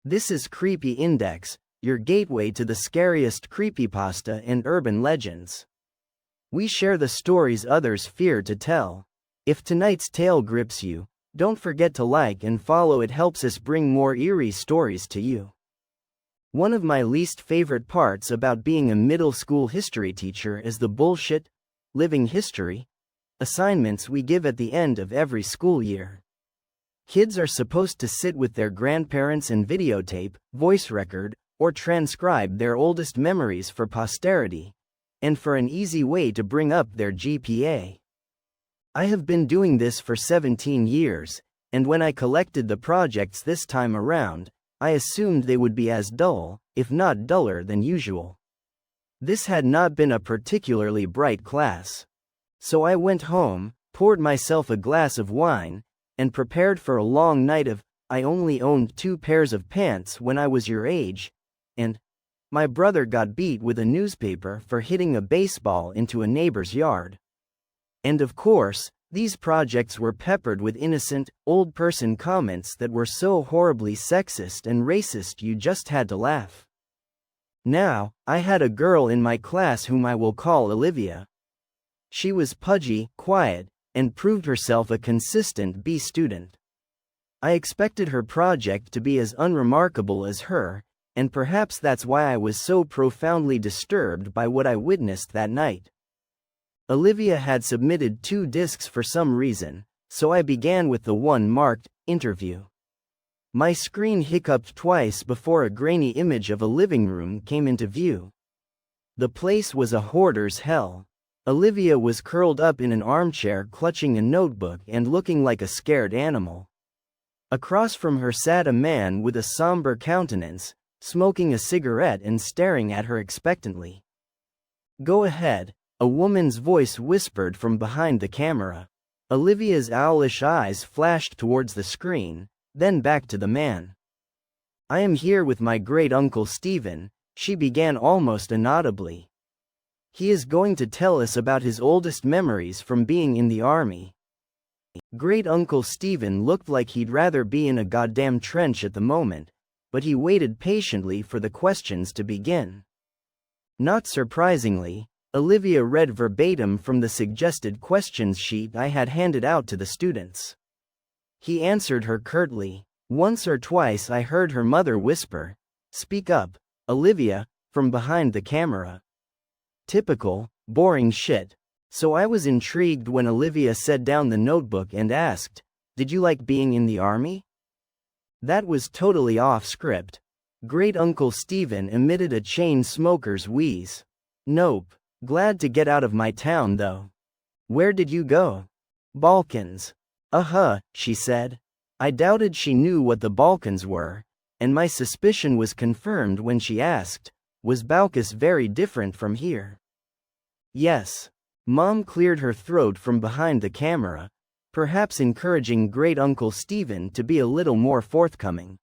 This is Creepy Index, your gateway to the scariest creepypasta and urban legends. We share the stories others fear to tell. If tonight's tale grips you, don't forget to like and follow. It helps us bring more eerie stories to you. One of my least favorite parts about being a middle school history teacher is the bullshit, living history assignments we give at the end of every school year. Kids are supposed to sit with their grandparents and videotape, voice record, or transcribe their oldest memories for posterity, and for an easy way to bring up their GPA. I have been doing this for 17 years, and when I collected the projects this time around, I assumed they would be as dull, if not duller than usual. This had not been a particularly bright class. So I went home, poured myself a glass of wine, and prepared for a long night of, I only owned 2 pairs of pants when I was your age, and my brother got beat with a newspaper for hitting a baseball into a neighbor's yard. And of course, these projects were peppered with innocent, old person comments that were so horribly sexist and racist you just had to laugh. Now, I had a girl in my class whom I will call Olivia. She was pudgy, quiet, and proved herself a consistent B student. I expected her project to be as unremarkable as her, and perhaps that's why I was so profoundly disturbed by what I witnessed that night. Olivia had submitted 2 discs for some reason, so I began with the one marked, Interview. My screen hiccuped twice before a grainy image of a living room came into view. The place was a hoarder's hell. Olivia was curled up in an armchair clutching a notebook and looking like a scared animal. Across from her sat a man with a somber countenance, smoking a cigarette and staring at her expectantly. "Go ahead," a woman's voice whispered from behind the camera. Olivia's owlish eyes flashed towards the screen, then back to the man. "I am here with my great-uncle Stephen," she began almost inaudibly. "He is going to tell us about his oldest memories from being in the army." Great-uncle Stephen looked like he'd rather be in a goddamn trench at the moment, but he waited patiently for the questions to begin. Not surprisingly, Olivia read verbatim from the suggested questions sheet I had handed out to the students. He answered her curtly. Once or twice I heard her mother whisper, "Speak up, Olivia," from behind the camera. Typical, boring shit. So I was intrigued when Olivia set down the notebook and asked, "Did you like being in the army?" That was totally off script. Great-uncle Stephen emitted a chain smoker's wheeze. "Nope. Glad to get out of my town though." "Where did you go?" "Balkans." She said. I doubted she knew what the Balkans were, and my suspicion was confirmed when she asked, "Was Balkans very different from here?" "Yes." Mom cleared her throat from behind the camera, perhaps encouraging great-uncle Stephen to be a little more forthcoming.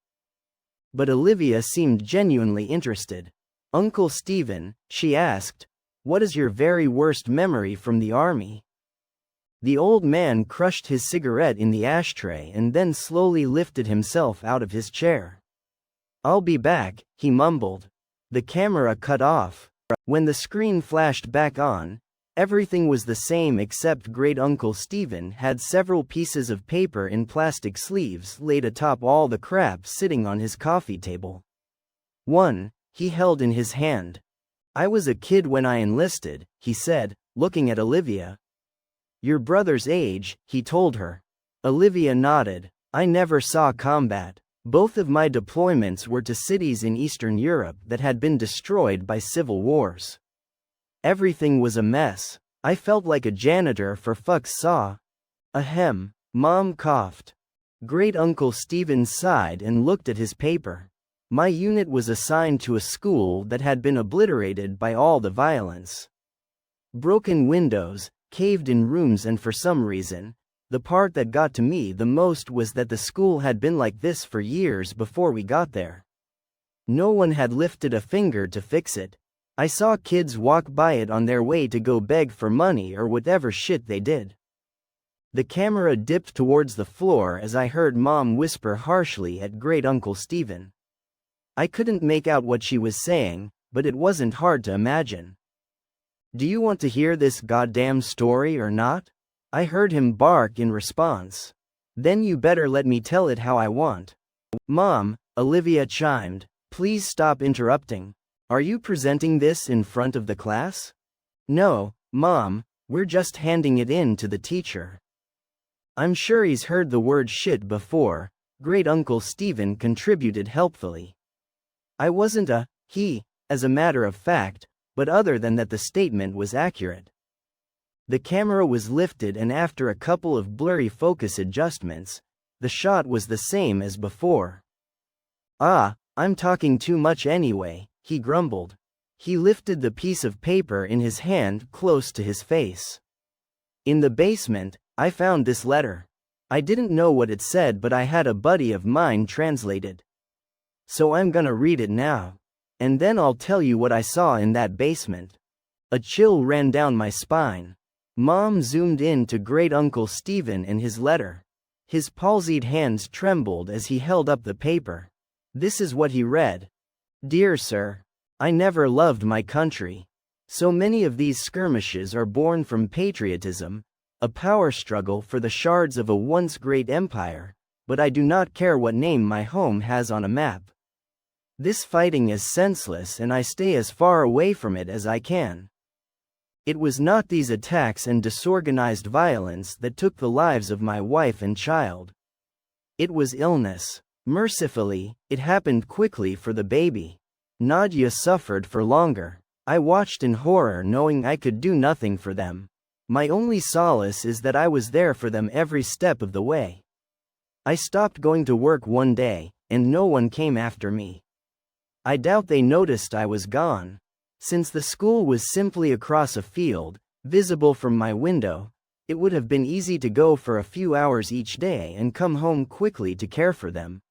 But Olivia seemed genuinely interested. "Uncle Stephen," she asked, "what is your very worst memory from the army?" The old man crushed his cigarette in the ashtray and then slowly lifted himself out of his chair. "I'll be back," he mumbled. The camera cut off. When the screen flashed back on, everything was the same except great-uncle Stephen had several pieces of paper in plastic sleeves laid atop all the crap sitting on his coffee table. One, he held in his hand. "I was a kid when I enlisted," he said, looking at Olivia. "Your brother's age," he told her. Olivia nodded. "I never saw combat. Both of my deployments were to cities in Eastern Europe that had been destroyed by civil wars. Everything was a mess. I felt like a janitor for fuck's saw." Ahem. Mom coughed. Great-uncle Stephen sighed and looked at his paper. "My unit was assigned to a school that had been obliterated by all the violence. Broken windows, caved-in rooms, and for some reason, the part that got to me the most was that the school had been like this for years before we got there. No one had lifted a finger to fix it. I saw kids walk by it on their way to go beg for money or whatever shit they did." The camera dipped towards the floor as I heard Mom whisper harshly at great-uncle Stephen. I couldn't make out what she was saying, but it wasn't hard to imagine. "Do you want to hear this goddamn story or not?" I heard him bark in response. "Then you better let me tell it how I want." "Mom," Olivia chimed, "please stop interrupting. Are you presenting this in front of the class?" "No, Mom, we're just handing it in to the teacher." "I'm sure he's heard the word shit before," Great Uncle Stephen contributed helpfully. I wasn't he, as a matter of fact, but other than that the statement was accurate. The camera was lifted and after a couple of blurry focus adjustments, the shot was the same as before. I'm talking too much anyway," he grumbled. He lifted the piece of paper in his hand close to his face. "In the basement, I found this letter. I didn't know what it said but I had a buddy of mine translate it. So I'm gonna read it now. And then I'll tell you what I saw in that basement." A chill ran down my spine. Mom zoomed in to Great Uncle Stephen and his letter. His palsied hands trembled as he held up the paper. This is what he read. "Dear Sir, I never loved my country. So many of these skirmishes are born from patriotism, a power struggle for the shards of a once great empire, but I do not care what name my home has on a map. This fighting is senseless and I stay as far away from it as I can. It was not these attacks and disorganized violence that took the lives of my wife and child. It was illness. Mercifully, it happened quickly for the baby. Nadia suffered for longer. I watched in horror knowing I could do nothing for them. My only solace is that I was there for them every step of the way. I stopped going to work one day, and no one came after me. I doubt they noticed I was gone. Since the school was simply across a field, visible from my window, it would have been easy to go for a few hours each day and come home quickly to care for them.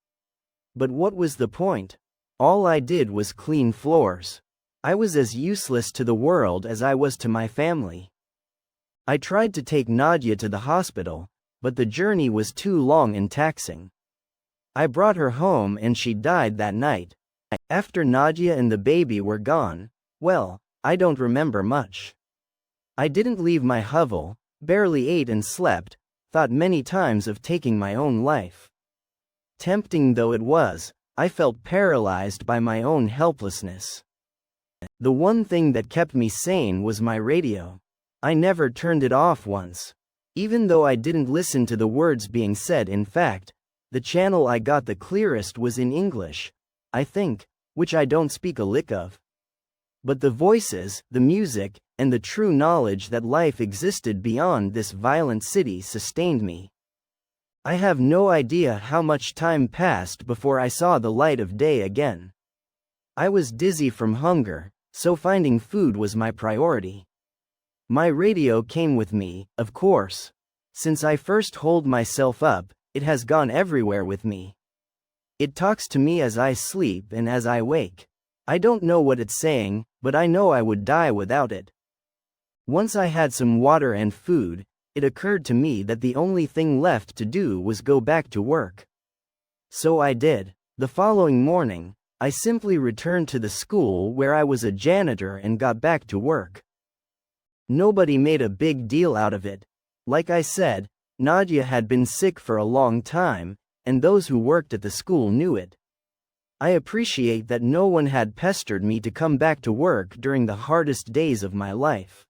But what was the point? All I did was clean floors. I was as useless to the world as I was to my family. I tried to take Nadia to the hospital, but the journey was too long and taxing. I brought her home and she died that night. After Nadia and the baby were gone, well, I don't remember much. I didn't leave my hovel, barely ate and slept, thought many times of taking my own life. Tempting though it was, I felt paralyzed by my own helplessness. The one thing that kept me sane was my radio. I never turned it off once. Even though I didn't listen to the words being said, in fact, the channel I got the clearest was in English, I think, which I don't speak a lick of. But the voices, the music, and the true knowledge that life existed beyond this violent city sustained me. I have no idea how much time passed before I saw the light of day again. I was dizzy from hunger, so finding food was my priority. My radio came with me, of course. Since I first holed myself up, it has gone everywhere with me. It talks to me as I sleep and as I wake. I don't know what it's saying, but I know I would die without it. Once I had some water and food, it occurred to me that the only thing left to do was go back to work. So I did. The following morning, I simply returned to the school where I was a janitor and got back to work. Nobody made a big deal out of it. Like I said, Nadia had been sick for a long time, and those who worked at the school knew it. I appreciate that no one had pestered me to come back to work during the hardest days of my life.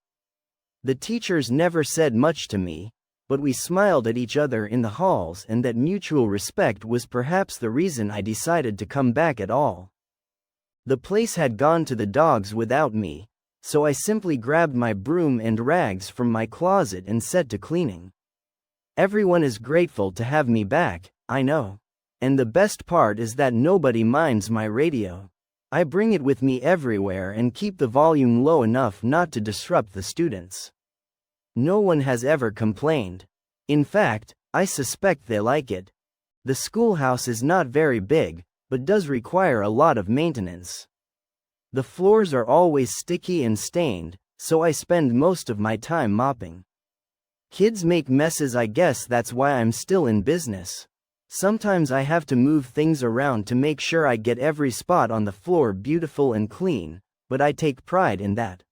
The teachers never said much to me, but we smiled at each other in the halls, and that mutual respect was perhaps the reason I decided to come back at all. The place had gone to the dogs without me, so I simply grabbed my broom and rags from my closet and set to cleaning. Everyone is grateful to have me back, I know. And the best part is that nobody minds my radio. I bring it with me everywhere and keep the volume low enough not to disrupt the students. No one has ever complained. In fact, I suspect they like it. The schoolhouse is not very big, but does require a lot of maintenance. The floors are always sticky and stained, so I spend most of my time mopping. Kids make messes, I guess that's why I'm still in business. Sometimes I have to move things around to make sure I get every spot on the floor beautiful and clean, but I take pride in that.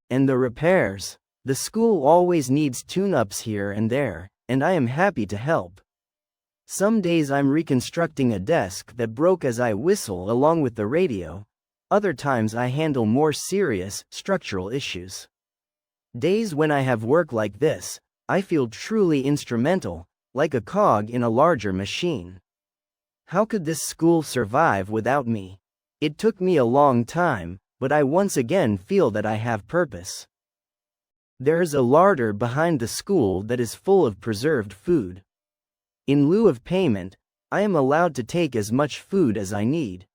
And the repairs. The school always needs tune-ups here and there, and I am happy to help. Some days I'm reconstructing a desk that broke as I whistle along with the radio. Other times I handle more serious, structural issues. Days when I have work like this, I feel truly instrumental, like a cog in a larger machine. How could this school survive without me? It took me a long time, but I once again feel that I have purpose. There's a larder behind the school that is full of preserved food. In lieu of payment, I am allowed to take as much food as I need.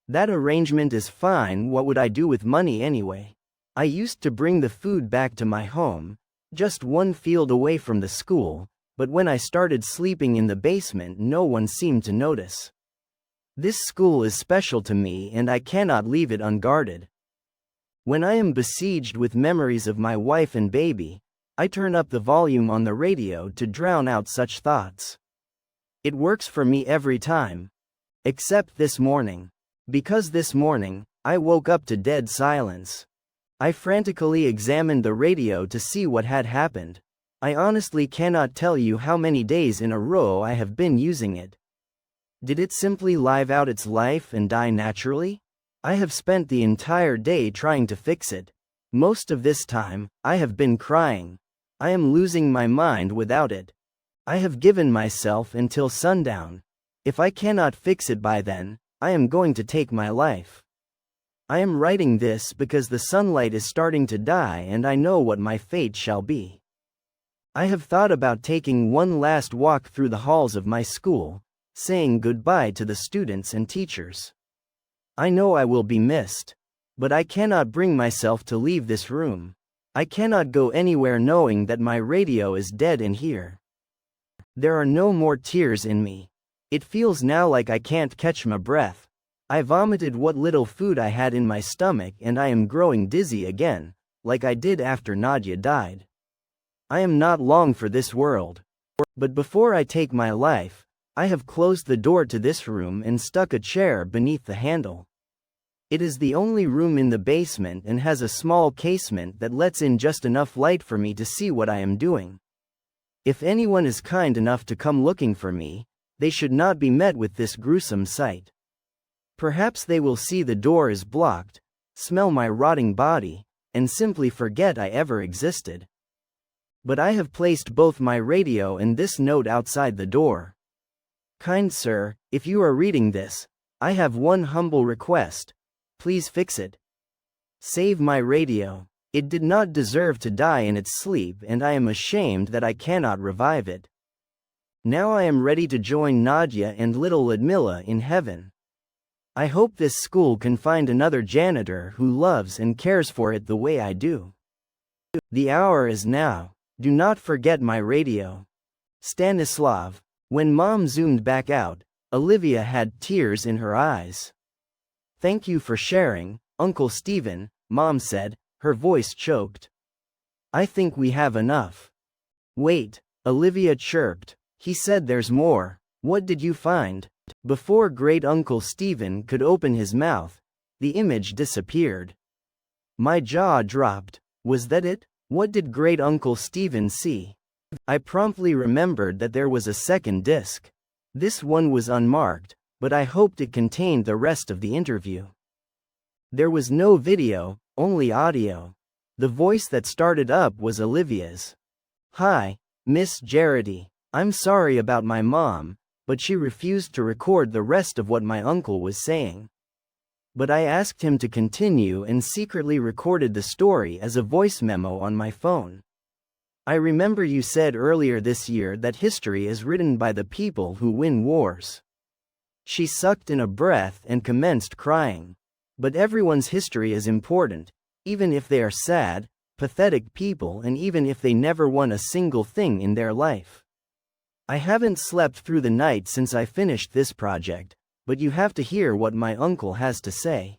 That arrangement is fine. What would I do with money anyway? I used to bring the food back to my home, just one field away from the school, but when I started sleeping in the basement, no one seemed to notice. This school is special to me and I cannot leave it unguarded. When I am besieged with memories of my wife and baby, I turn up the volume on the radio to drown out such thoughts. It works for me every time. Except this morning. Because this morning, I woke up to dead silence. I frantically examined the radio to see what had happened. I honestly cannot tell you how many days in a row I have been using it. Did it simply live out its life and die naturally? I have spent the entire day trying to fix it. Most of this time, I have been crying. I am losing my mind without it. I have given myself until sundown. If I cannot fix it by then, I am going to take my life. I am writing this because the sunlight is starting to die and I know what my fate shall be. I have thought about taking one last walk through the halls of my school, saying goodbye to the students and teachers. I know I will be missed. But I cannot bring myself to leave this room. I cannot go anywhere knowing that my radio is dead in here. There are no more tears in me. It feels now like I can't catch my breath. I vomited what little food I had in my stomach and I am growing dizzy again, like I did after Nadia died. I am not long for this world. But before I take my life, I have closed the door to this room and stuck a chair beneath the handle. It is the only room in the basement and has a small casement that lets in just enough light for me to see what I am doing. If anyone is kind enough to come looking for me, they should not be met with this gruesome sight. Perhaps they will see the door is blocked, smell my rotting body, and simply forget I ever existed. But I have placed both my radio and this note outside the door. Kind sir, if you are reading this, I have one humble request. Please fix it. Save my radio. It did not deserve to die in its sleep and I am ashamed that I cannot revive it. Now I am ready to join Nadia and little Ludmilla in heaven. I hope this school can find another janitor who loves and cares for it the way I do. The hour is now. Do not forget my radio. Stanislav. When Mom zoomed back out, Olivia had tears in her eyes. Thank you for sharing, Uncle Stephen, Mom said, her voice choked. I think we have enough. Wait, Olivia chirped. He said there's more. What did you find? Before Great Uncle Stephen could open his mouth, the image disappeared. My jaw dropped. Was that it? What did Great Uncle Stephen see? I promptly remembered that there was a second disc. This one was unmarked, but I hoped it contained the rest of the interview. There was no video, only audio. The voice that started up was Olivia's. Hi, Miss Jarity. I'm sorry about my mom, but she refused to record the rest of what my uncle was saying. But I asked him to continue and secretly recorded the story as a voice memo on my phone. I remember you said earlier this year that history is written by the people who win wars. She sucked in a breath and commenced crying. But everyone's history is important, even if they are sad, pathetic people and even if they never won a single thing in their life. I haven't slept through the night since I finished this project, but you have to hear what my uncle has to say.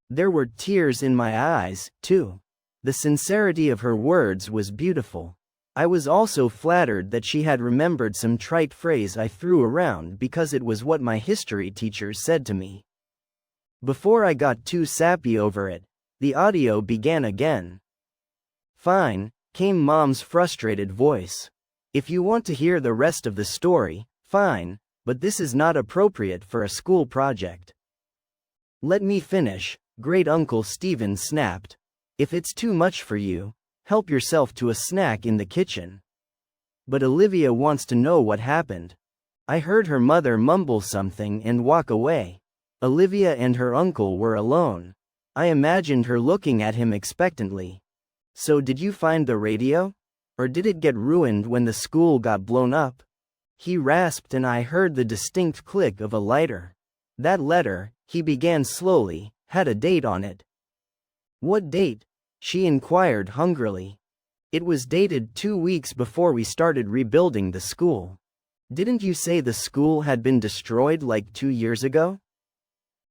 There were tears in my eyes, too. The sincerity of her words was beautiful. I was also flattered that she had remembered some trite phrase I threw around because it was what my history teacher said to me. Before I got too sappy over it, the audio began again. "Fine," came Mom's frustrated voice. "If you want to hear the rest of the story, fine, but this is not appropriate for a school project." "Let me finish," Great Uncle Stephen snapped. "If it's too much for you, help yourself to a snack in the kitchen." "But Olivia wants to know what happened." I heard her mother mumble something and walk away. Olivia and her uncle were alone. I imagined her looking at him expectantly. "So did you find the radio? Or did it get ruined when the school got blown up?" He rasped and I heard the distinct click of a lighter. "That letter," he began slowly, "had a date on it." "What date?" she inquired hungrily. "It was dated 2 weeks before we started rebuilding the school. Didn't you say the school had been destroyed like 2 years ago?"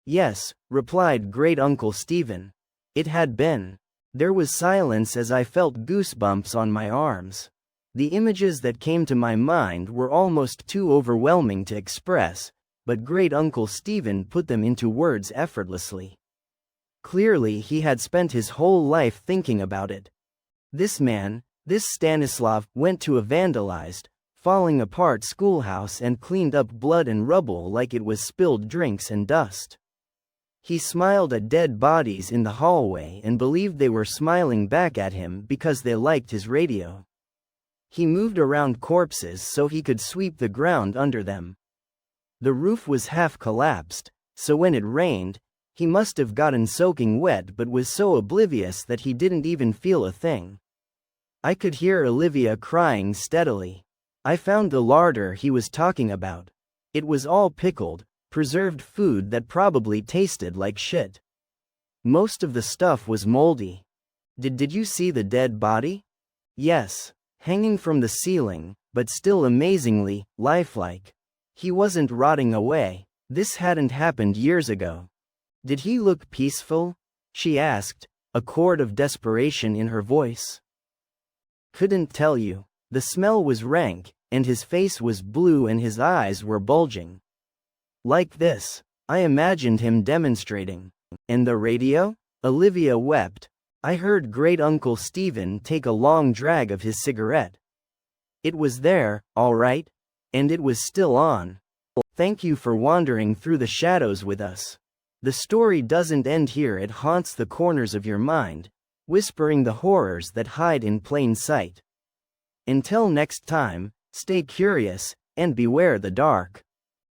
"Yes," replied Great Uncle Stephen. "It had been." There was silence as I felt goosebumps on my arms. The images that came to my mind were almost too overwhelming to express, but Great Uncle Stephen put them into words effortlessly. Clearly he had spent his whole life thinking about it. This man, this Stanislav, went to a vandalized, falling apart schoolhouse and cleaned up blood and rubble like it was spilled drinks and dust. He smiled at dead bodies in the hallway and believed they were smiling back at him because they liked his radio. He moved around corpses so he could sweep the ground under them. The roof was half collapsed, so when it rained, he must have gotten soaking wet but was so oblivious that he didn't even feel a thing. I could hear Olivia crying steadily. I found the larder he was talking about. It was all pickled, preserved food that probably tasted like shit. Most of the stuff was moldy. Did you see the dead body?" "Yes. Hanging from the ceiling, but still amazingly lifelike. He wasn't rotting away. This hadn't happened years ago." "Did he look peaceful?" she asked, a chord of desperation in her voice. "Couldn't tell you. The smell was rank, and his face was blue and his eyes were bulging. Like this." I imagined him demonstrating. "And the radio?" Olivia wept. I heard Great Uncle Stephen take a long drag of his cigarette. "It was there, all right. And it was still on. Thank you for wandering through the shadows with us. The story doesn't end here, it haunts the corners of your mind, whispering the horrors that hide in plain sight. Until next time, stay curious, and beware the dark."